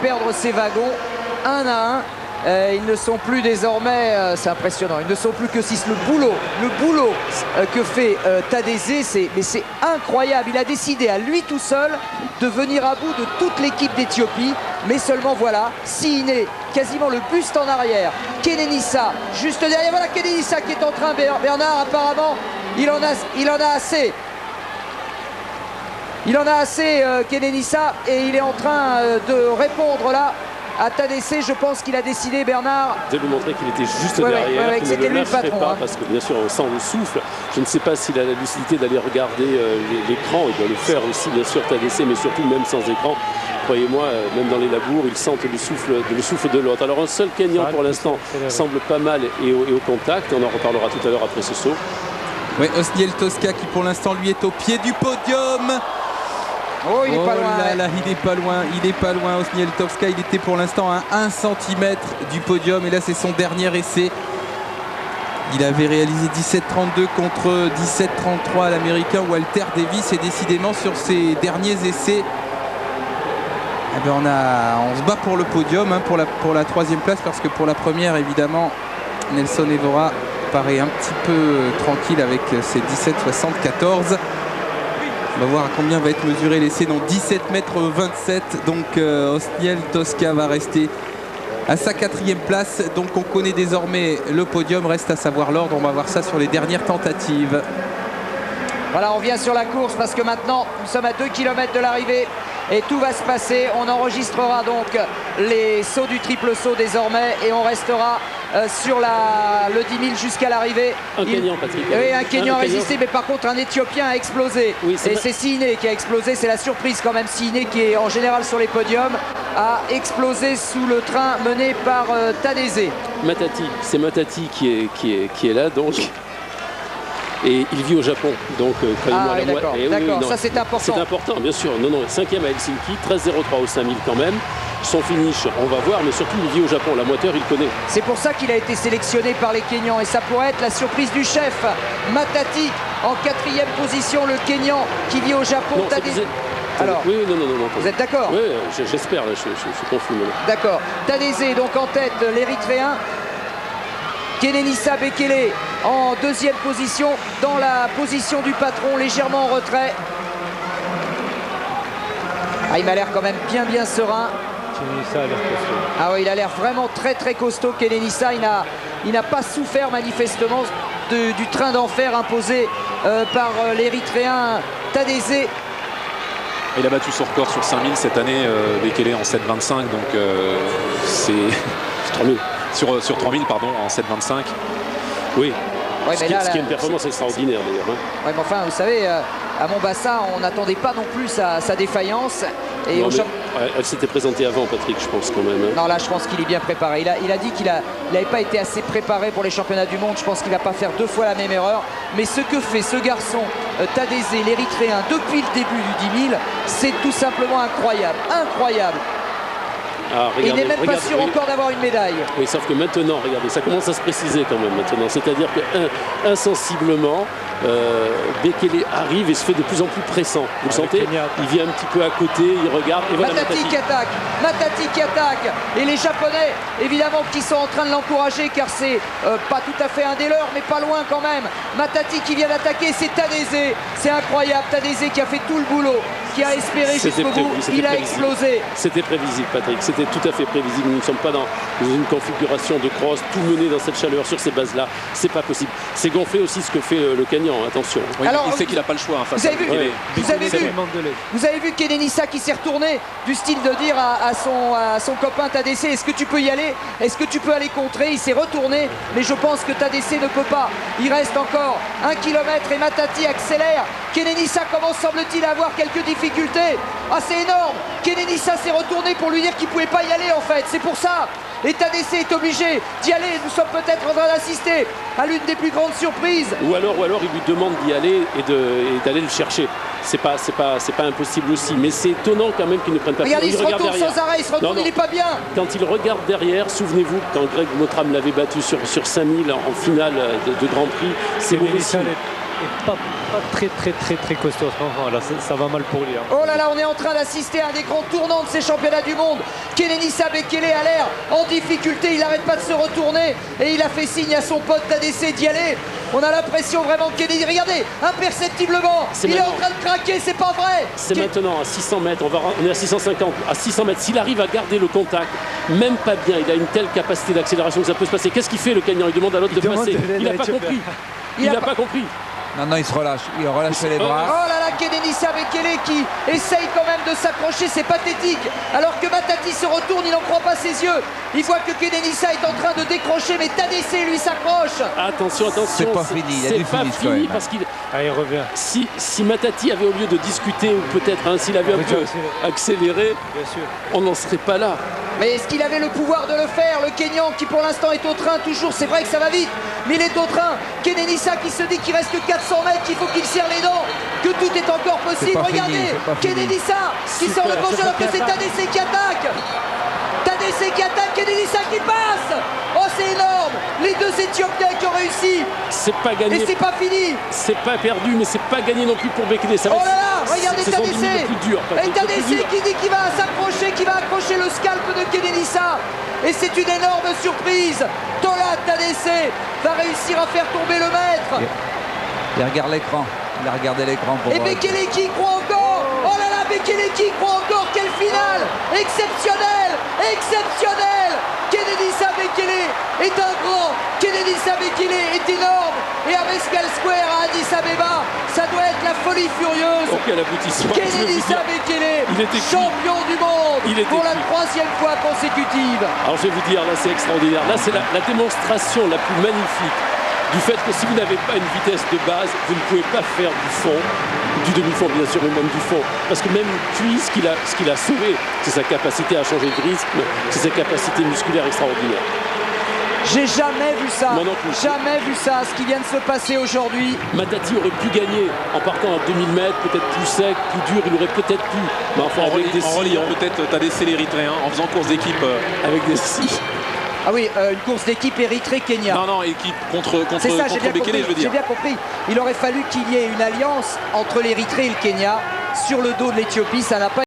Perdre ses wagons 1 à 1. Ils ne sont plus désormais, c'est impressionnant, ils ne sont plus que 6. Le boulot que fait Tadeze, mais c'est incroyable. Il a décidé à lui tout seul de venir à bout de toute l'équipe d'Éthiopie. Mais seulement voilà, Siné, quasiment le buste en arrière. Kenenisa, juste derrière. Voilà Kenenisa qui est en train, Bernard apparemment, il en a assez. Il en a assez, Kenenisa, et il est en train de répondre là à Tadesse. Je pense qu'il a décidé, Bernard, de lui montrer qu'il était juste derrière, qu'il c'était ne lui le le lâcherait patron, pas, parce que bien sûr on sent le souffle. Je ne sais pas s'il a la lucidité d'aller regarder l'écran. Il doit le faire aussi, bien sûr, Tadesse, mais surtout même sans écran. Croyez-moi, même dans les labours, ils sentent le souffle de l'autre. Alors un seul Kenyan pour l'instant semble pas mal et au contact. On en reparlera tout à l'heure après ce saut. Oui, Osniel Toska qui pour l'instant lui est au pied du podium. Oh, il est pas loin. Là, il est pas loin. Osniel Toska, il était pour l'instant à 1 cm du podium. Et là, c'est son dernier essai. Il avait réalisé 17,32 contre 17,33 à l'américain Walter Davis. Et décidément, sur ses derniers essais, eh ben on se bat pour le podium, hein, pour la 3e place. Parce que pour la première, évidemment, Nelson Evora paraît un petit peu tranquille avec ses 17,74. On va voir à combien va être mesuré l'essai dans 17,27 m. Donc Osniel Toska va rester à sa 4e place. Donc on connaît désormais le podium. Reste à savoir l'ordre. On va voir ça sur les dernières tentatives. Voilà, on vient sur la course parce que maintenant nous sommes à 2 km de l'arrivée et tout va se passer. On enregistrera donc les sauts du triple saut désormais et on restera sur le 10 000 jusqu'à l'arrivée. Un Kenyan, Patrick. Oui, un Kenyan a résisté, mais par contre un Éthiopien a explosé. Oui, et c'est Siné qui a explosé, c'est la surprise quand même. Siné qui est en général sur les podiums a explosé sous le train mené par Tadeze. Matati, c'est Matati qui est là donc. Et il vit au Japon, donc croyez-moi la moitié. D'accord, ça c'est important. C'est important, bien sûr. Non, 5e à Helsinki, 13,03 au 5000 quand même. Son finish, on va voir, mais surtout il vit au Japon. La moitié, il connaît. C'est pour ça qu'il a été sélectionné par les Kenyans et ça pourrait être la surprise du chef. Matati en 4e position, le Kenyan qui vit au Japon. Non, alors, oui, non. Vous êtes d'accord? Oui, j'espère, je suis confus. D'accord. Tadeze donc en tête, l'Érythréen. Kenenisa Bekele en 2e position, dans la position du patron, légèrement en retrait. Ah, il m'a l'air quand même bien serein. Kenenisa a l'air costaud. Ah oui, il a l'air vraiment très costaud. Kenenisa, il n'a pas souffert manifestement du train d'enfer imposé par l'Érythréen Tadeze. Il a battu son record sur 5000 cette année, Bekele en 7,25, donc c'est 3000. Sur 3000, pardon, en 7,25. Oui. Ouais, ce qui est une performance extraordinaire d'ailleurs. Hein. Ouais, mais enfin, vous savez, à Mombasa, on n'attendait pas non plus sa défaillance. Et elle s'était présentée avant, Patrick, je pense quand même. Hein. Non, là, je pense qu'il est bien préparé. Il a dit qu'il n'avait pas été assez préparé pour les championnats du monde. Je pense qu'il ne va pas faire 2 fois la même erreur. Mais ce que fait ce garçon, Tadeze, l'Érythréen, depuis le début du 10 000, c'est tout simplement incroyable. Incroyable. Ah, il n'est même pas sûr encore d'avoir une médaille. Oui, sauf que maintenant, regardez, ça commence à se préciser quand même maintenant. C'est-à-dire que insensiblement, Bekele arrive et se fait de plus en plus pressant. Vous le sentez? Il vient un petit peu à côté, il regarde. Et voilà Matati qui attaque. Et les Japonais, évidemment, qui sont en train de l'encourager car c'est pas tout à fait un des leurs, mais pas loin quand même. Matati qui vient d'attaquer, c'est Tadeze. C'est incroyable. Tadeze qui a fait tout le boulot, qui a espéré jusqu'au bout. Il a explosé. C'était prévisible, Patrick. C'était tout à fait prévisible. Nous ne sommes pas dans une configuration de cross, tout mené dans cette chaleur sur ces bases-là. C'est pas possible. C'est gonflé aussi ce que fait le Kenyan. Attention. Oui, alors, il sait qu'il n'a pas le choix. Face vous avez vu Kenenisa qui s'est retourné du style de dire à son copain Tadesse, est-ce que tu peux y aller? Est-ce que tu peux aller contrer? Il s'est retourné, mais je pense que Tadesse ne peut pas. Il reste encore 1 km et Matati accélère. Kenenisa commence, semble-t-il, à avoir quelques difficultés. Ah, c'est énorme. Kenenisa s'est retourné pour lui dire qu'il ne pouvait pas y aller en fait. C'est pour ça. Et Tadesse est obligé d'y aller. Nous sommes peut-être en train d'assister à l'une des plus grandes surprises. Ou alors il lui demande d'y aller et d'aller le chercher. C'est pas impossible aussi. Mais c'est étonnant quand même qu'il ne prenne pas. Regardez, il se retourne sans arrêt, il se retourne, il n'est pas bien. Quand il regarde derrière, souvenez-vous, quand Greg Mottram l'avait battu sur 5000 en finale de Grand Prix, c'est mauvais signe. est pas très costaud en ce moment. Là, ça va mal pour lui. Hein. Oh là là, on est en train d'assister à un des grands tournants de ces championnats du monde. Kenenisa Bekele a l'air en difficulté, il n'arrête pas de se retourner et il a fait signe à son pote Tadesse d'y aller. On a l'impression vraiment que Kenenisa, regardez, imperceptiblement, il est en train de craquer, c'est pas vrai. C'est maintenant à 600 mètres, on est à 650, à 600 mètres. S'il arrive à garder le contact, même pas bien, il a une telle capacité d'accélération que ça peut se passer. Qu'est-ce qu'il fait le Kenyan? Il demande à l'autre de passer. Il n'a pas compris. Il n'a pas compris. Non, il se relâche. Il relâche les bras. Oh là là, Kenenisa Bekele qui essaye quand même de s'accrocher, c'est pathétique. Alors que Matati se retourne, il n'en croit pas ses yeux. Il voit que Kenenisa est en train de décrocher, mais Tadesse lui s'accroche. Attention. C'est pas fini, il a du finish quand même. Parce qu'il il revient. Si Matati avait, au lieu de discuter, ou peut-être s'il avait un peu accéléré, bien sûr, on n'en serait pas là. Mais est-ce qu'il avait le pouvoir de le faire? Le Kenyan qui pour l'instant est au train toujours, c'est vrai que ça va vite, mais il est au train. Kenenisa qui se dit qu'il reste que 400 mètres, qu'il faut qu'il serre les dents, que tout est encore possible. Regardez, Kenenisa qui sort le gauche alors que c'est Tadesse qui attaque. Tadesse qui attaque, Kenenisa qui passe. Oh, c'est énorme. Les deux Éthiopiens qui ont réussi. C'est pas gagné. Et c'est pas fini. C'est pas perdu, mais c'est pas gagné non plus pour Bekele. Oh là là, regardez Tadesse. Et Tadesse qui dit qu'il va s'approcher, qui va accrocher le scalp de Kenenisa. Et c'est une énorme surprise. Tola Tadesse va réussir à faire tomber le maître. Il regarde l'écran. Il a regardé l'écran pour Et Bekele qui croit encore. Oh là là, Bekele qui croit encore. Quelle finale exceptionnelle. Kenenisa Bekele est un grand. Kenenisa Bekele est énorme. Et à Mescal Square à Addis Abeba, ça doit être la folie furieuse. Ok, l'aboutissement. Kenenisa Bekele, champion du monde pour la 3e fois consécutive. Alors je vais vous dire, là c'est extraordinaire. Là c'est la démonstration la plus magnifique du fait que si vous n'avez pas une vitesse de base, vous ne pouvez pas faire du fond, du demi-fond bien sûr, mais même du fond. Parce que même lui, ce qu'il a sauvé, c'est sa capacité à changer de rythme, c'est sa capacité musculaire extraordinaire. J'ai jamais vu ça. Moi non plus. Jamais vu ça, ce qui vient de se passer aujourd'hui. Matati aurait pu gagner en partant à 2000 mètres, peut-être plus sec, plus dur, il aurait peut-être pu. Mais enfin, en reliant peut-être Tadesse l'Érythréen, en faisant course d'équipe. Avec des scies. Ah oui, une course d'équipe Érythrée-Kenya. Non, équipe contre Bekele, je veux dire. J'ai bien compris. Il aurait fallu qu'il y ait une alliance entre l'Érythrée et le Kenya sur le dos de l'Éthiopie. Ça n'a pas